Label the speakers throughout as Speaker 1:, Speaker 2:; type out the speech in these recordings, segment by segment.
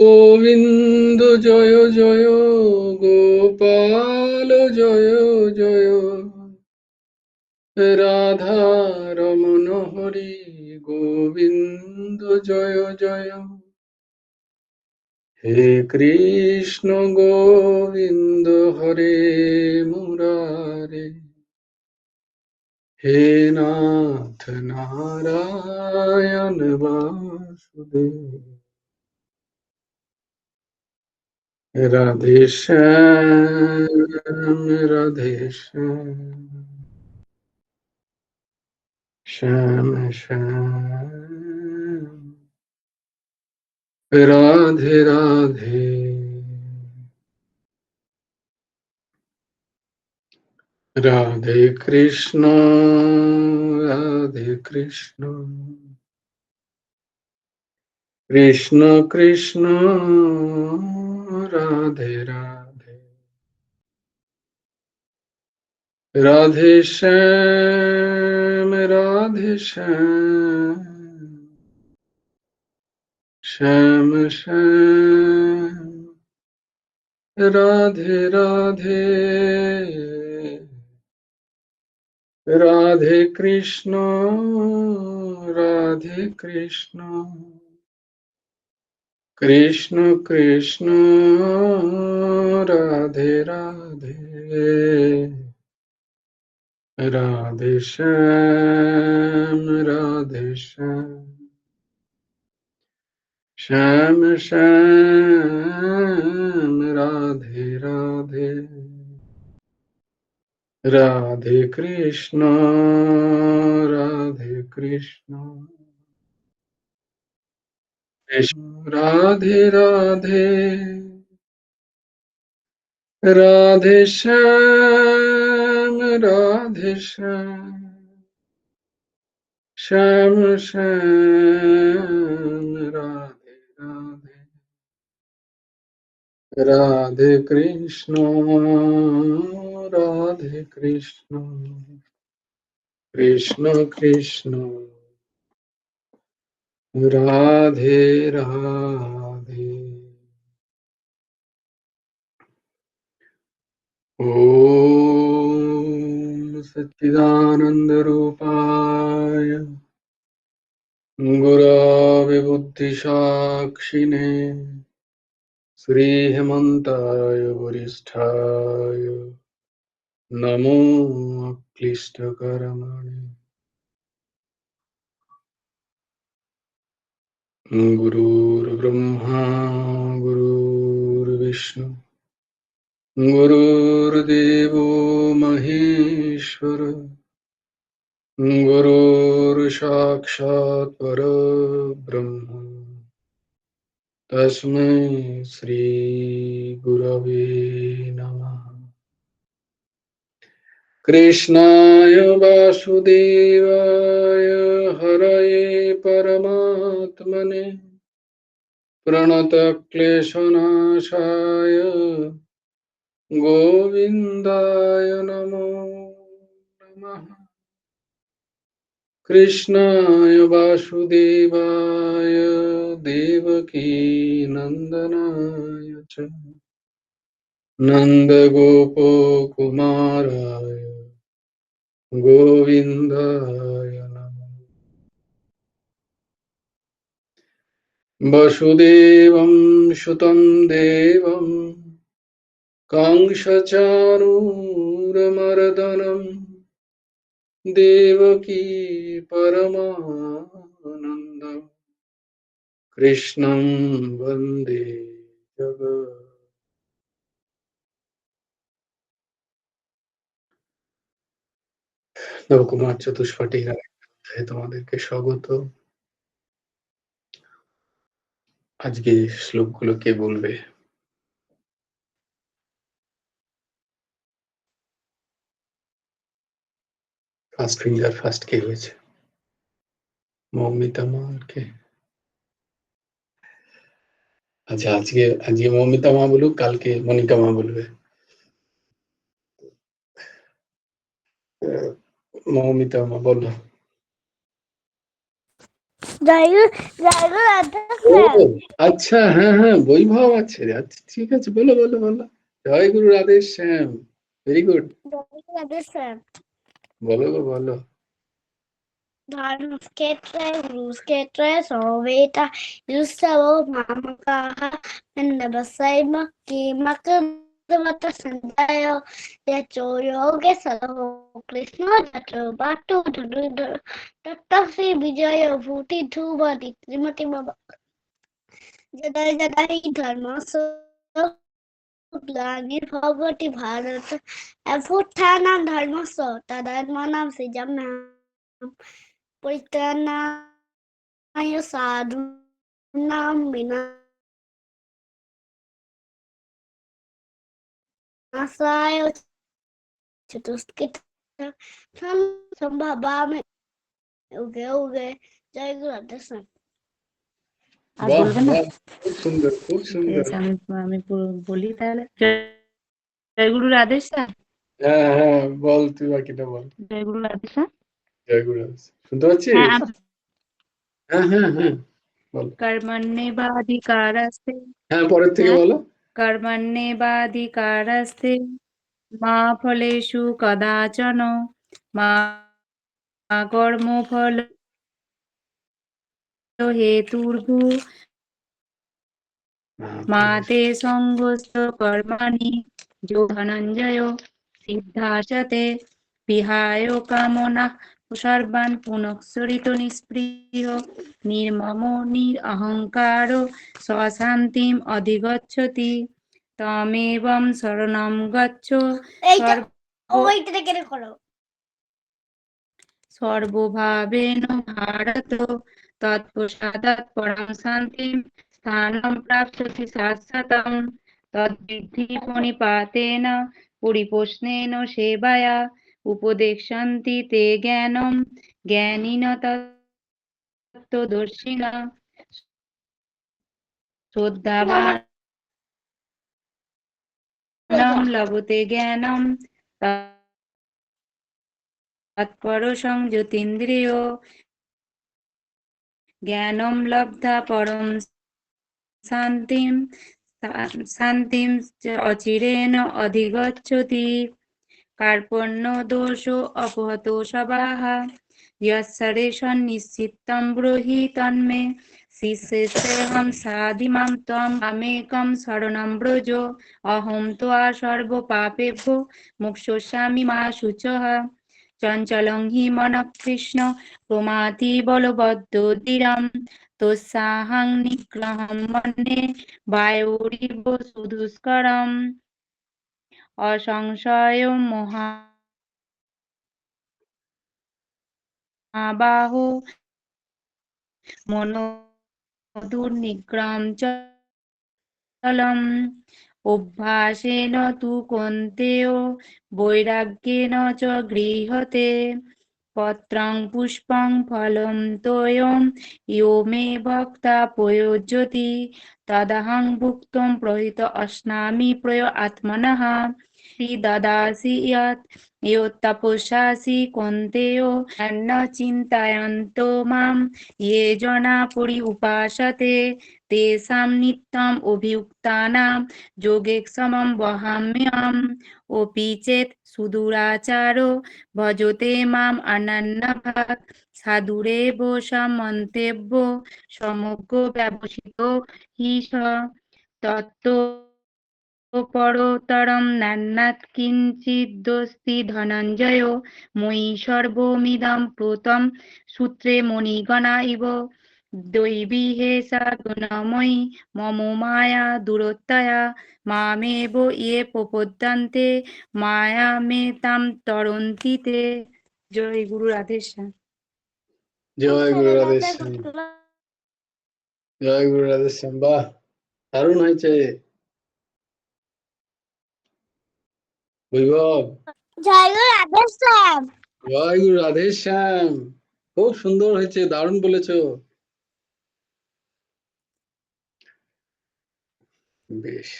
Speaker 1: গোবিন্দ জয় জয়, গোপাল জয় জয়, রাধা রমণ হরি গোবিন্দ জয় জয়। হে কৃষ্ণ গোবিন্দ হরে মুরারে, হে নাথ নারায়ণ বাসুদেব। রাধে শ্যাম রাধে শ্যাম, শ্যাম শ্যাম রাধে রাধে। রাধে কৃষ্ণ রাধে কৃষ্ণ, কৃষ্ণ কৃষ্ণ রাধে রাধে। রাধে শ্যাম রাধে শ্যাম, শ্যাম শ্যাম রাধে রাধে। রাধে কৃষ্ণ রাধে কৃষ্ণ, কৃষ্ণ কৃষ্ণ রাধে রাধে। রাধে শ্যাম রাধে শ্যাম, শ্যাম শ্যাম রাধে রাধে। রাধে কৃষ্ণ রাধে কৃষ্ণ, রাধে রাধে। রাধে শ্যাম রাধে শ্যাম, শ্যাম শ্যাম রাধে রাধে। রাধে কৃষ্ণ রাধে কৃষ্ণ, কৃষ্ণ কৃষ্ণ রাধে রাধে। ओम सच्चिदानंद रूपाय गुरवे बुद्धिसाक्षिणे श्री हेमंताय वरिष्ठाय नमो अक्लिष्टकर्मणे। गुरुर्ब्रह्मा गुरुर्विष्णु गुरुर्देवो महेश्वर, गुरुर्साक्षात् परब्रह्म, तस्मै श्री गुरवे नमः। कृष्णाय वासुदेवाय हरये परमात्मने प्रणतक्लेशनाशाय गोविन्दाय नमो नमः। कृष्णाय वासुदेवाय देवकी नन्दनाय च नन्दगोपकुमाराय गोविन्दाय नमः। वसुदेवं सुतं देवं कंसचाणूरमर्दनं देवकी परमानन्दं कृष्णं वन्दे जगत्। নবকুমার চতুষ্পাঠী রায় তোমাদেরকে স্বাগত। আজকে শ্লোকগুলো কে বলবে? ফার্স্ট ফিঙ্গার ফার্স্ট কে হয়েছে? মৌমিতা মা আর কে? আচ্ছা, আজকে আজকে মৌমিতা মা বলুক, কালকে মনিকা মা বলবে। মৌমিতা মা বলো। ও আচ্ছা, হ্যাঁ হ্যাঁ, বৈভব আছে। আচ্ছা ঠিক আছে, বলো বলো বলো। জয় গুরু রাধে শ্যাম। Very good. বলো গো বলো।
Speaker 2: धर्मक्षेत्रे गुरुक्षेत्रे समवेता युस्तवो मामकाः नवसैव किमकृतवत सञ्जय यचो योगे सदो कृष्ण यचो बाटो धुरुधर तत्तस्य विजय भूति ध्रुवति श्रीमति बाबा जदा जदा हि धर्मस्य ग्लानिर्भवति भारत अभ्युत्थानं धर्मस्य तदात्मानं सृजाम्यहम् परित्राणाय साधूनां विनाशाय चतुष्कृतं संभवामि युगे युगे जय गुरु राधेश्याम। আর
Speaker 1: বাহ
Speaker 2: বলবে না?
Speaker 1: বাহ, খুব সুন্দর খুব
Speaker 2: ঠিক
Speaker 1: সুন্দর।
Speaker 2: আছে, আমি বলি তাহলে। জয় গুরু রাধেশ্যাম।
Speaker 1: হ্যাঁ হ্যাঁ, বল তুই বাকিটা বল।
Speaker 2: জয় গুরু রাধেশ্যাম।
Speaker 1: জয় গুরু রাধে শ্যাম। শুনতে
Speaker 2: হ্যাঁ,
Speaker 1: পাচ্ছিস? হ্যাঁ হ্যাঁ হ্যাঁ, বল।
Speaker 2: कर्मण्येवाधिकारस्ते।
Speaker 1: হ্যাঁ, পরের থেকে
Speaker 2: হ্যাঁ,
Speaker 1: বলো।
Speaker 2: कर्मण्येवाधिकारस्ते मा फलेषु कदाचन मा कर्मफल हेतुर्भुः मा ते सङ्गोऽस्त्व कर्माणि यो धनञ्जय सिद्धाचते विहाय कामनाः सर्वान् पुनः निःस्पृह निर्ममो निरहङ्कारो स्वशान्तिम् अधिगच्छति तमेवं शरणं गच्छ सर्वभावेन भारत तत्पश्चात् परां शान्तिं स्थानं प्राप्स्यति शाश्वतं तद्विद्धि प्रणिपातेन परिपोषणेन सेवया उपदेक्षन्ति ते ज्ञानं ज्ञानिनः तत्त्वदर्शिनः श्रद्धावान् लभते ज्ञानं तत्परशं ज्योतीन्द्रियो ज्ञानं लब्धा परं शान्तिं च अचिरेण अधिगच्छति कार्पण्यो दोषो अपहतो सभाः यस्सरेशं निश्चितं ब्रूहि तन्मे शिष्येऽहं साधिमां त्वं मामेकं शरणं व्रज अहं त्वा सर्वपापेभ्यो मोक्षयिष्यामि मा शुचः चञ्चलं हि मनः कृष्ण प्रमाथि बलवदोदीरं तोत्साहं निग्रहं मन्ये वायोरिव सुदुष्करम् असंशयो महाबाहो मनो दुर्निग्रहं चलम् अभ्यासेन तु कौन्तेयो वैराग्येन च गृह्यते पत्रं पुष्पं फलं तोयं यो मे भक्ता प्रयुज्यति तदहं भुक्तं प्रहित अस्नामि प्रय आत्मनः ददासि यत् योत्तपस्यासि कौन्तेयो न चिन्तयन्तो मां ये जना पर्युपासते तेषां नित्यम् अभियुक्तानां योगेक्षमं वहाम्यहम् अपि चेत् सुदुराचारो भजते माम् अनन्यभाक् साधुरेव समन्तव्यो समग्रो व्यवसितो हि स तत्तो परोत्तरं नान्नात् किञ्चिदस्ति धनञ्जयो मयि सर्वमिदं प्रोतं सूत्रे मणिगणा इव दैवी हेषा गुणमयी मम माया दुरतया मामेव ये प्रपद्यन्ते मायामेतां तरन्ति ते। জয় গুরু রাধেশ্যাম।
Speaker 1: জয় গুরু রাধে শ্যাম। জয় গুরু রাধে শ্যাম, বাহ, দারুণ হয়েছে বৈভব।
Speaker 2: জয় গুরু রাধেশ্যাম।
Speaker 1: জয় গুরু রাধে শ্যাম, খুব সুন্দর হয়েছে, দারুণ বলেছো। বেশ।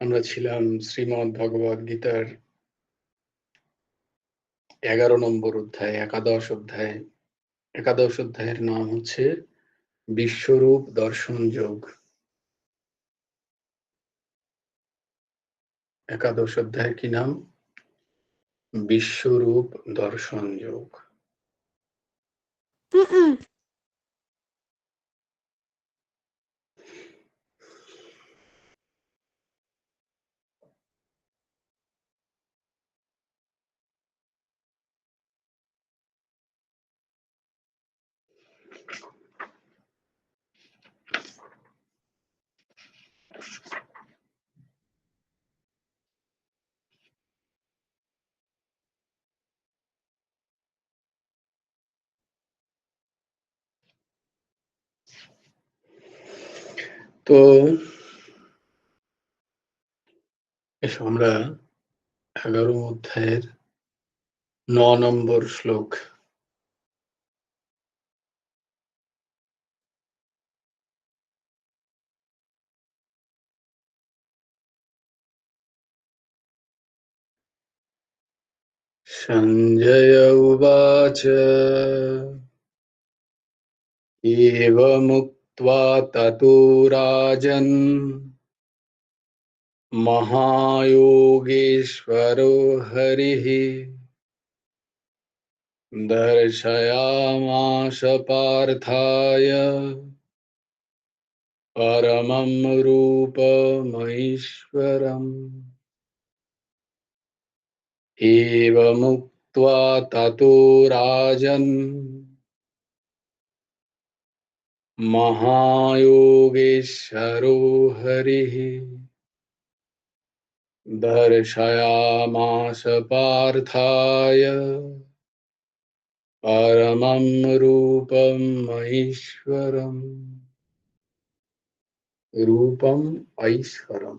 Speaker 1: আমরা ছিলাম শ্রীমদ্ ভগবদ গীতার 11 নম্বর অধ্যায়, একাদশ অধ্যায়ের নাম হচ্ছে বিশ্বরূপ দর্শন যোগ। একাদশ অধ্যায়ের কি নাম? বিশ্বরূপ দর্শন যোগ। তো এসো আমরা 11 অধ্যায়ের 9 নম্বর শ্লোক। সঞ্জয় উবাচ एवमुक्त्वा ततो राजन् महायोगेश्वरो हरिः दर्शयामास पार्थाय परमं रूपमैश्वरम्। एवमुक्त्वा ततो राजन् महायोगेश्वरो हरिः दर्शयामास पार्थाय परमं रूपम् ऐश्वरम्। रूपम ऐश्वरम।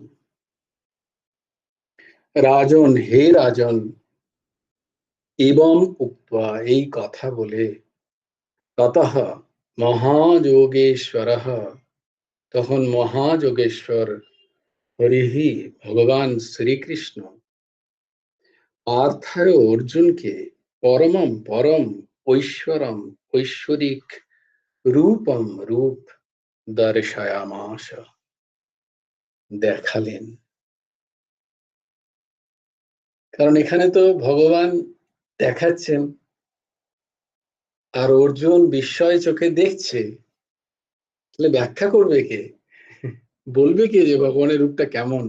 Speaker 1: রাজন, হে রাজন, এবং উক্ত্বা, এই কথা বলে, ততঃ মহাযোগেশ্বরঃ, তখন মহাযোগেশ্বর, হরিহি, ভগবান শ্রীকৃষ্ণ, পার্থায়, অর্জুনকে, পরম ঐশ্বরম, ঐশ্বরিক রূপম, রূপ, দর্শয়ামাস, দেখালেন। কারণ এখানে তো ভগবান দেখাচ্ছেন আর অর্জুন বিস্ময় চোখে দেখছে, তাহলে ব্যাখ্যা করবে কে? বলবে কে যে ভগবানের রূপটা কেমন?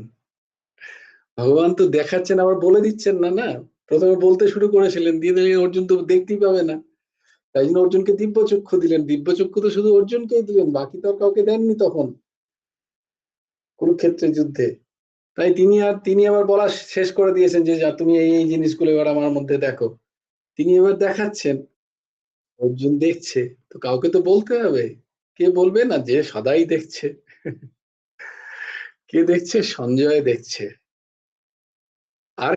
Speaker 1: ভগবান তো দেখাচ্ছেন আবার বলে দিচ্ছেন না। না, প্রথমে বলতে শুরু করেছিলেন, দিয়ে দিলেন, অর্জুন তো দেখতেই পাবে না, তাই জন্য অর্জুনকে দিব্য চক্ষু দিলেন। দিব্য চক্ষু তো শুধু অর্জুনকেই দিলেন, বাকি তো আর কাউকে দেননি তখন কুরুক্ষেত্রের যুদ্ধে। তাই তিনি আবার বলা শেষ করে দিয়েছেন যে যা, তুমি এই জিনিসগুলো এবার আমার মধ্যে দেখো। তিনি এবার দেখাচ্ছেন, অর্জুন দেখছে, তো কাউকে তো বলতে হবে। কে বলবে না? যে সদাই দেখছে। কে দেখছে? সঞ্জয় দেখছে। আর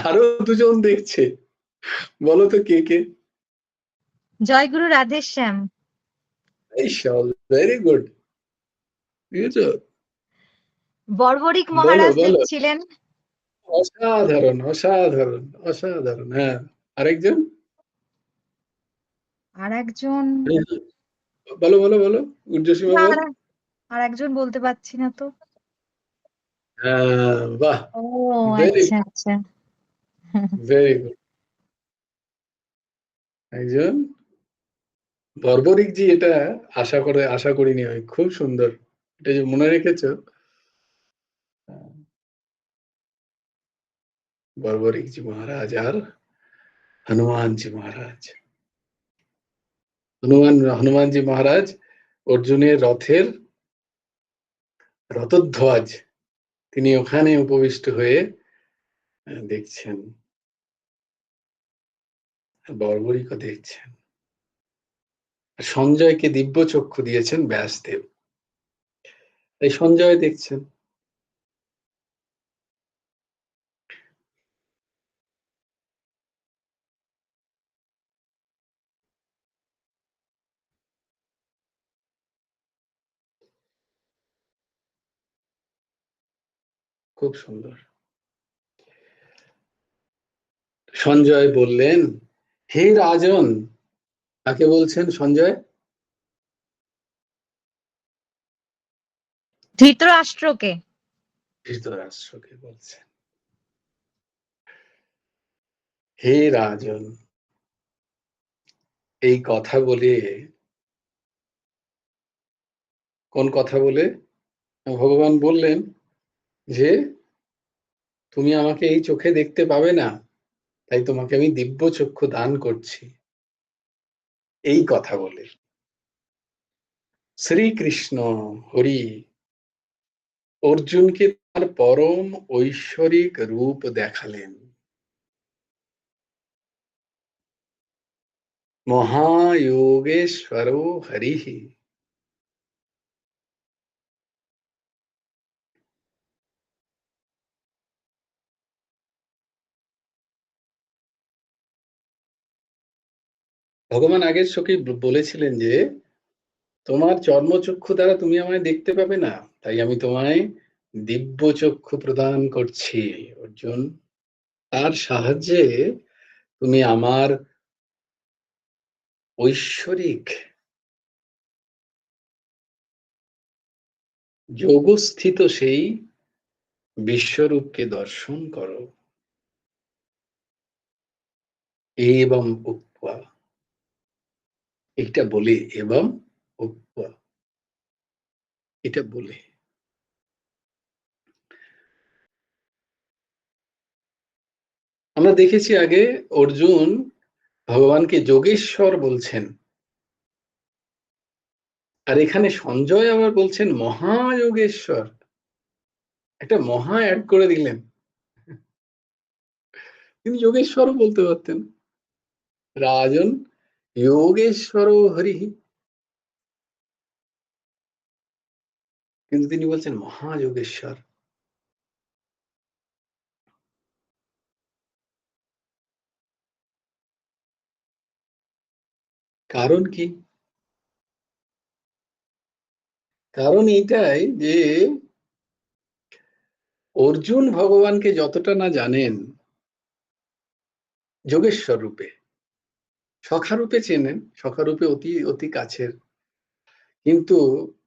Speaker 1: আরো দুজন দেখছে, বলো তো কে কে?
Speaker 3: জয়গুরু রাধেশ্যাম।
Speaker 1: ভেরি গুড, বুঝেছো?
Speaker 3: বর্বরিক
Speaker 1: বলো
Speaker 3: মহারাজ
Speaker 1: বলো।
Speaker 3: দেখছিলেন।
Speaker 1: অসাধারণ অসাধারণ অসাধারণ। হ্যাঁ, আরেকজন?
Speaker 3: আর একজন,
Speaker 1: বলো বলো বলো, ঊর্ধ্বসীমা বল।
Speaker 3: আর একজন বলতে পারছি না তো।
Speaker 1: হ্যাঁ, বাহ,
Speaker 3: ও
Speaker 1: ভেরি
Speaker 3: আচ্ছা আচ্ছা।
Speaker 1: Very good. একজন বর্বরিক জি, এটা আশা করিনি আমি। খুব সুন্দর, এটা যে মনে রেখেছো। বর্বরিক জি মহারাজ আর হনুমানজি মহারাজ। হনুমানজি মহারাজ অর্জুনের রথের রথধ্বজ, তিনি ওখানে উপবিষ্ট হয়ে দেখছেন, বর্বরিকও দেখছেন। সঞ্জয়কে দিব্য চক্ষু দিয়েছেন ব্যাসদেব, তাই সঞ্জয় দেখছেন। খুব সুন্দর। সঞ্জয় বললেন, হে রাজন। কাকে বলছেন সঞ্জয়?
Speaker 3: ধৃতরাষ্ট্রকে।
Speaker 1: ধৃতরাষ্ট্রকে বলছেন, হে রাজন। এই কথা বলে, কোন কথা বলে? ভগবান বললেন যে তুমি আমাকে এই চোখে দেখতে পাবে না, তাই তোমাকে আমি দিব্য চক্ষু দান করছি। এই কথা বলে শ্রীকৃষ্ণ হরি অর্জুনকে তার পরম ঐশ্বরিক রূপ দেখালেন। মহাযোগেশ্বর হরি। ভগবান আগের শ্লোকে বলেছিলেন যে তোমার চর্মচক্ষু দ্বারা তুমি আমায় দেখতে পাবে না, তাই আমি তোমায় দিব্য চক্ষু প্রদান করছি অর্জুন। তার সাহায্যে তুমি আমার ঐশ্বরিক যোগস্থিত সেই বিশ্বরূপকে দর্শন করো। এবং উক্ত্বা, এটা বলে, এবং উক্ত্বা, এটা বলে আমরা দেখেছি আগে অর্জুন ভগবানকে যোগেশ্বর বলছেন, আর এখানে সঞ্জয় আবার বলছেন মহাযোগেশ্বর। একটা মহা অ্যাড করে দিলেন। তিনি যোগেশ্বরও বলতে পারতেন, রাজন যোগেশ্বর হরি, কিন্তু তিনি বলছেন মহাযোগেশ্বর। কারণ কি? কারণ এইটাই যে অর্জুন ভগবানকে যতটা না জানেন যোগেশ্বর রূপে, সখা রূপে চেনেন, সখা রূপে অতি অতি কাছের, কিন্তু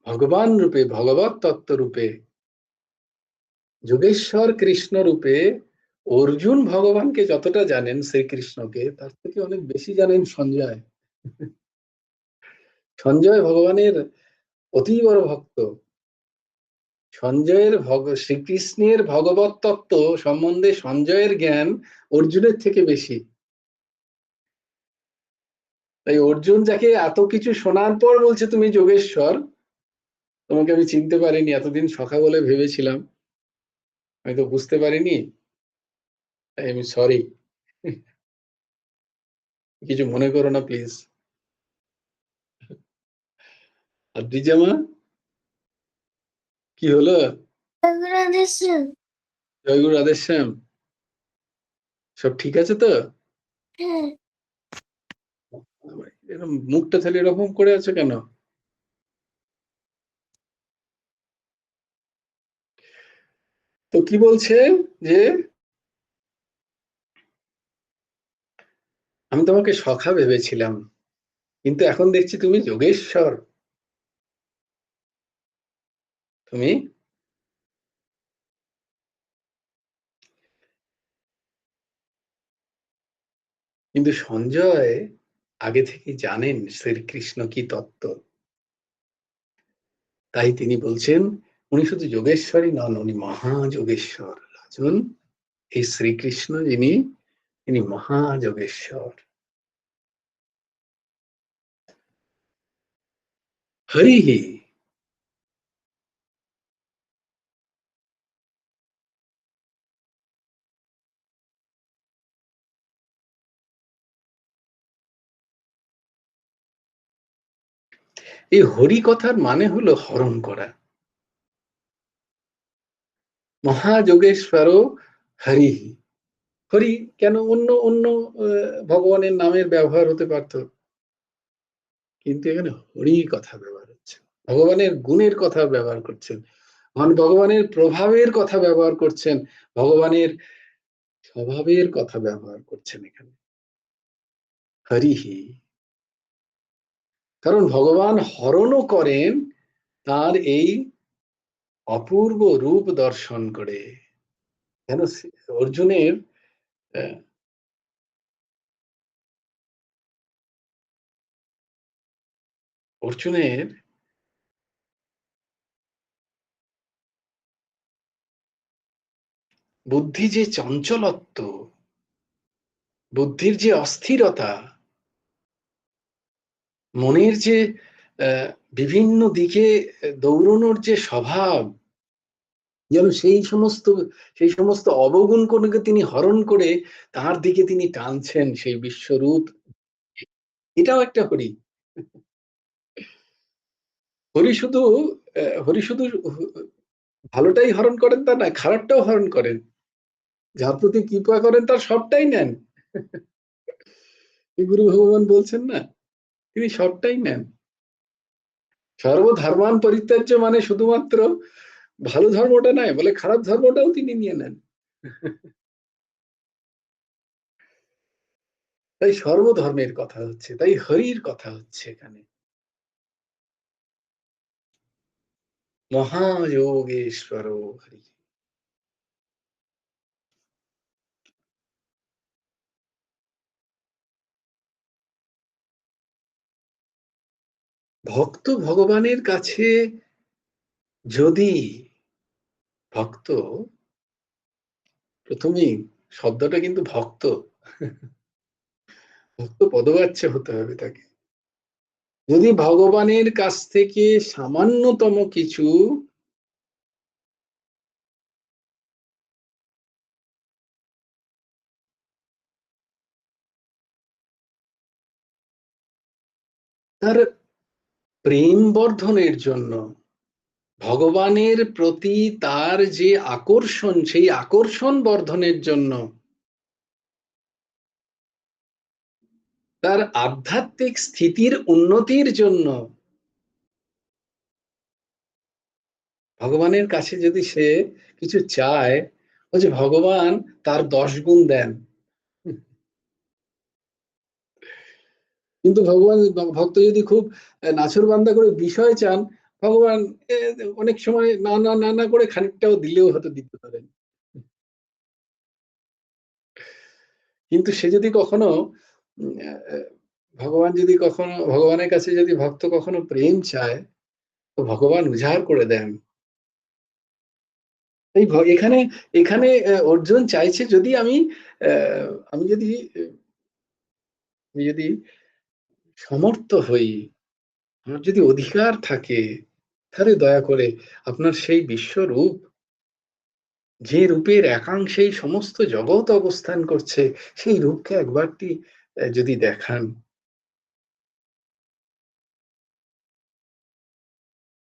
Speaker 1: ভগবান রূপে, ভগবত তত্ত্ব রূপে, যোগেশ্বর কৃষ্ণ রূপে অর্জুন ভগবানকে যতটা জানেন, শ্রীকৃষ্ণকে, তার থেকে অনেক বেশি জানেন সঞ্জয়। সঞ্জয় ভগবানের অতি বড় ভক্ত। সঞ্জয়ের শ্রীকৃষ্ণের ভগবত তত্ত্ব সম্বন্ধে সঞ্জয়ের জ্ঞান অর্জুনের থেকে বেশি। তাই অর্জুন যাকে এত কিছু শোনার পর বলছে তুমি যোগেশ্বর, তোমাকে আমি চিনতে পারিনি, এতদিন সখা বলে ভেবেছিলাম, আমি তো বুঝতে পারিনি, তাই আমি সরি, কিছু মনে করো না প্লিজ। আর দ্বিজামা কি হলো? জয়গুরু রাধেশ্যাম, সব ঠিক আছে তো? এরকম মুখটা তাহলে এরকম করে আছো কেন? তো কি বলছে যে আমি তোমাকে সখা ভেবেছিলাম, কিন্তু এখন দেখছি তুমি যোগেশ্বর। তুমি কিন্তু সঞ্জয় আগে থেকে জানেন শ্রীকৃষ্ণ কি তত্ত্ব, তাই তিনি বলছেন উনি শুধু যোগেশ্বরই নন, উনি মহাযোগেশ্বর। রাজন, এই শ্রীকৃষ্ণ যিনি, তিনি মহাযোগেশ্বর। হরিহি। এই হরি কথার মানে হলো হরণ করা। মহাযোগেশ্বর হরিহি। হরি কেন, অন্য অন্য ভগবানের নামের ব্যবহার হতে পারত, কিন্তু এখানে হরি কথা ব্যবহার হচ্ছে, ভগবানের গুণের কথা ব্যবহার করছেন। ভগবানের প্রভাবের কথা ব্যবহার করছেন, ভগবানের স্বভাবের কথা ব্যবহার করছেন এখানে। হরিহি, কারণ ভগবান হরণও করেন তার এই অপূর্ব রূপ দর্শন করে। কেন অর্জুনের অর্জুনের বুদ্ধি যে চঞ্চলত্ব, বুদ্ধির যে অস্থিরতা, মনের যে বিভিন্ন দিকে দৌড়ানোর যে স্বভাব, যেন সেই সমস্ত অবগুণকে তিনি হরণ করে তার দিকে তিনি টানছেন, সেই বিশ্বরূপ। এটাও একটা হরি। হরি শুধু হরি শুধু ভালোটাই হরণ করেন তা না, খারাপটাও হরণ করেন। যার প্রতি কৃপা করেন তার সবটাই নেন। গুরু ভগবান বলছেন না, তিনি সবটাই নেন। সর্বধর্মান পরিত্যাজ্য মানে শুধুমাত্র ভালো ধর্মটা নয়, বলে খারাপ ধর্মটাও তিনি নিয়ে নেন। তাই সর্বধর্মের কথা হচ্ছে, তাই হরির কথা হচ্ছে এখানে। মহাযোগেশ্বর হরি। ভক্ত ভগবানের কাছে যদি, ভক্ত প্রথমেই শব্দটা কিন্তু ভক্ত, ভক্ত পদবাচ্য হতে হবে তাকে। যদি ভগবানের কাছ থেকে সামান্যতম কিছু তার প্রেম বর্ধনের জন্য, ভগবানের প্রতি তার যে আকর্ষণ, সেই আকর্ষণ বর্ধনের জন্য, তার আধ্যাত্মিক স্থিতির উন্নতির জন্য ভগবানের কাছে যদি সে কিছু চায়, ও যে ভগবান তার 10 গুণ দেন। কিন্তু ভগবান, ভক্ত যদি খুব নাছোড়বান্দা করে বিষয় চান, ভগবান অনেক সময় না না না না করে খানিকটাও দিলেও হয়তো দিতে পারেন। কিন্তু সে যদি কখনো ভগবান যদি কখনো, ভগবানের কাছে যদি ভক্ত কখনো প্রেম চায়, তো ভগবান উজাড় করে দেন। এই এখানে এখানে অর্জুন চাইছে, যদি আমি আমি যদি যদি সমর্থ হই, আমার যদি অধিকার থাকে, তাহলে দয়া করে আপনার সেই বিশ্বরূপ, যে রূপের একাংশেই সমস্ত জগৎ অবস্থান করছে, সেই রূপকে একবারটি যদি দেখান।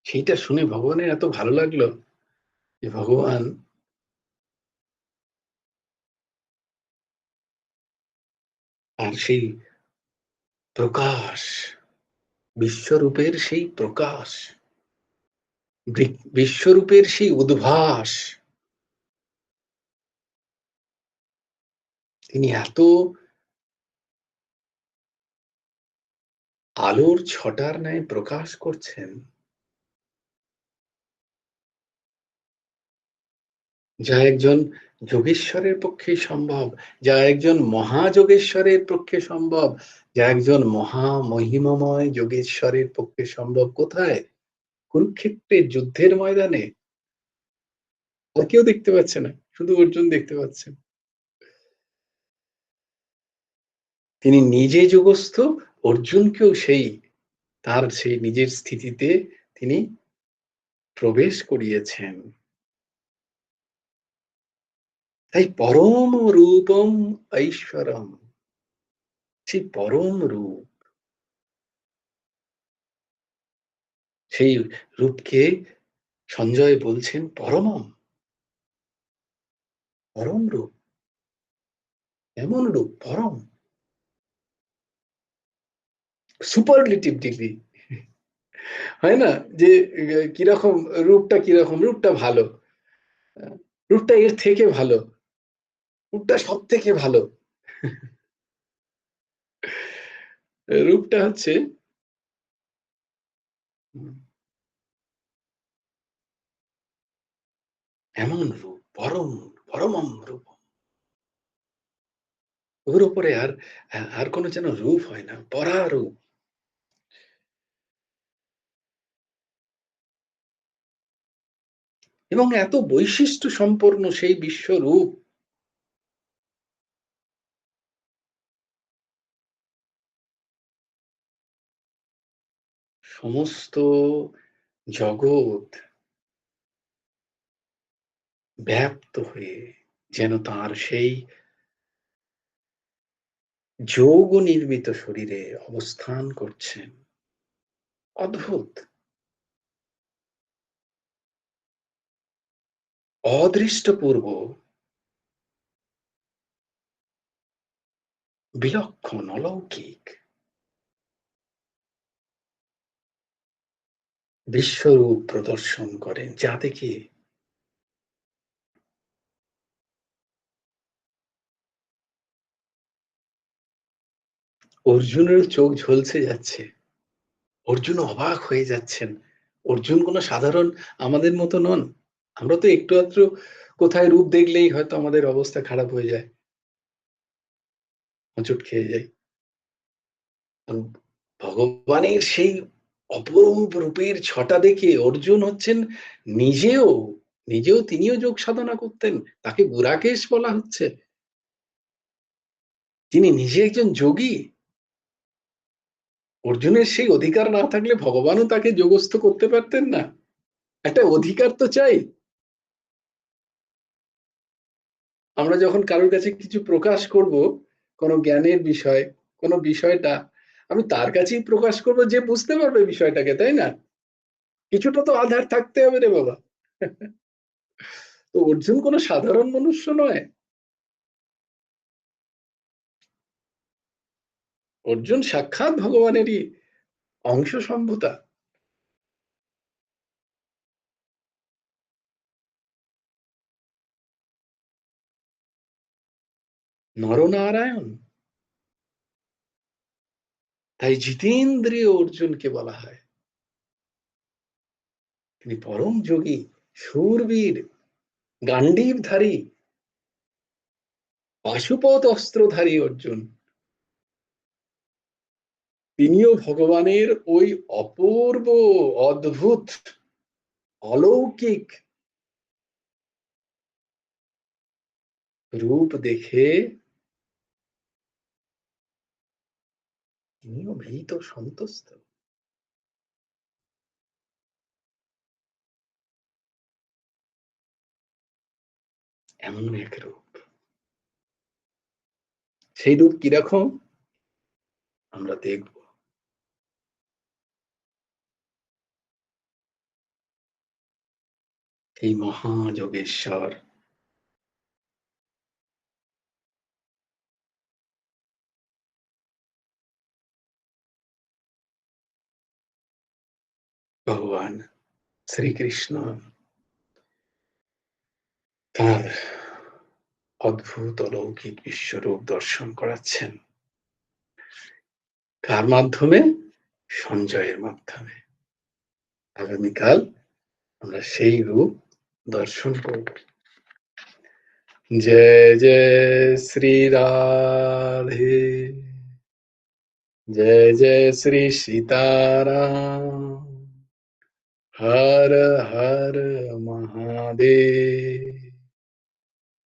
Speaker 1: সেইটা শুনে ভগবানের এত ভালো লাগলো যে ভগবান আর সেই প্রকাশ, বিশ্বরূপের সেই প্রকাশ, বিশ্বরূপের সেই উদ্ভাস, তিনি এত আলোর ছটার ন্যায় প্রকাশ করছেন, যা একজন যোগেশ্বরের পক্ষে সম্ভব, যা একজন মহাযোগেশ্বরের পক্ষে সম্ভব, যা একজন মহিমাময় যোগেশ্বরের পক্ষে সম্ভব। কোথায়? কুরুক্ষেত্রের যুদ্ধের ময়দানে। আর কেউ দেখতে পাচ্ছে না, শুধু অর্জুন দেখতে পাচ্ছেন। তিনি নিজে যোগস্থ, অর্জুনকেও তার সেই নিজের স্থিতিতে তিনি প্রবেশ করিয়েছেন। তাই পরম রূপম ঐশ্বরম, সেই পরম রূপ, সেই রূপকে সঞ্জয় বলছেন পরমম, পরম রূপ, এমন রূপ, পরম, সুপারলেটিভ ডিগ্রি। হয় না যে কিরকম রূপটা ভালো, রূপটা এর থেকে ভালো, রূপটা সব থেকে ভালো। রূপটা হচ্ছে এমন রূপ, পরমম রূপ, ওর উপরে আর কোনো যেন রূপ হয় না, পরারূপ। এবং এত বৈশিষ্ট্য সম্পন্ন সেই বিশ্বরূপ, সমস্ত জগৎ ব্যাপ্ত হয়ে যেন তার সেই যৌগ নির্মিত শরীরে অবস্থান করছেন। অদ্ভুত, অদৃষ্টপূর্ব, বিলক্ষণ, অলৌকিক বিশ্বরূপ প্রদর্শন করেন, যা দেখে অর্জুনেরও চোখ ঝলসে যাচ্ছে। অর্জুন অবাক হয়ে যাচ্ছেন। অর্জুন কোনো সাধারণ আমাদের মতো নন। আমরা তো একটু আধটু কোথায় রূপ দেখলেই হয়তো আমাদের অবস্থা খারাপ হয়ে যায়, হোঁচট খেয়ে যাই। ভগবানের সেই অপরূপ রূপের ছটা দেখে অর্জুন হচ্ছেন নিজেও তিনিও যোগ সাধনা করতেন, তাকে গুরাকেশ বলা হচ্ছে, তিনি নিজে একজন যোগী। অর্জুনের সেই অধিকার না থাকলে ভগবানও তাকে যোগস্থ করতে পারতেন না। একটা অধিকার তো চাই। আমরা যখন কারোর কাছে কিছু প্রকাশ করব, কোনো জ্ঞানের বিষয়, কোনো বিষয়টা আমি তার কাছেই প্রকাশ করব যে বুঝতে পারবে বিষয়টাকে, তাই না? কিছুটা তো আধার থাকতে হবে রে বাবা। তো অর্জুন কোনো সাধারণ মনুষ্য নয়। অর্জুন সাক্ষাৎ ভগবানেরই অংশ সম্ভূতা। নরনারায়ণ, তাই জিতেন্দ্রিয় অর্জুনকে বলা হয়। তিনি পরম যোগী, শূরবীর, গান্ডীবধারী, পাশুপত অস্ত্রধারী অর্জুন। তিনিও ভগবানের ওই অপূর্ব, অদ্ভুত, অলৌকিক রূপ দেখে তিনিও ভীত সন্ত্রস্ত। এমন এক রূপ, সেই রূপ কিরকম আমরা দেখব। এই মহাযোগেশ্বর ভগবান শ্রীকৃষ্ণ তার অদ্ভুত অলৌকিক বিশ্বরূপ দর্শন করাচ্ছেন। কার মাধ্যমে? সঞ্জয়ের মাধ্যমে। আগামীকাল আমরা সেই রূপ দর্শন করব। জয় জয় শ্রী রাধে, জয় জয় শ্রী সীতারাম, হর হর মহাদেব।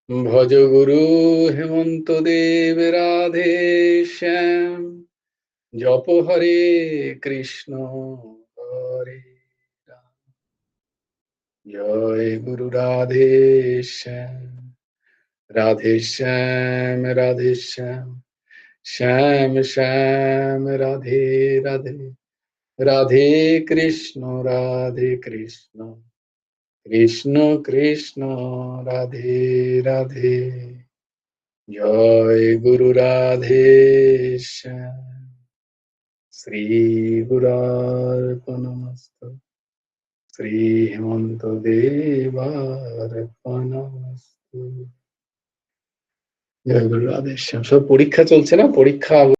Speaker 1: ভজ গুরু হেমন্ত দেব রাধে শ্যাম, জপ হরে কৃষ্ণ হরে রাম। জয় গুরু রাধে শ্যাম, রাধে শ্যাম, রাধে শ্যাম, শ্যাম শ্যাম, রাধে রাধে, রাধে কৃষ্ণ, রাধে কৃষ্ণ, কৃষ্ণ কৃষ্ণ, রাধে রাধে। জয় গুরু রাধে শ্যাম। শ্রী গুরার্পণমস্তু শ্রী হেমন্ত দেবার্পণমস্তু। জয় গুরু রাধেশ্যাম। সব পরীক্ষা চলছে না, পরীক্ষা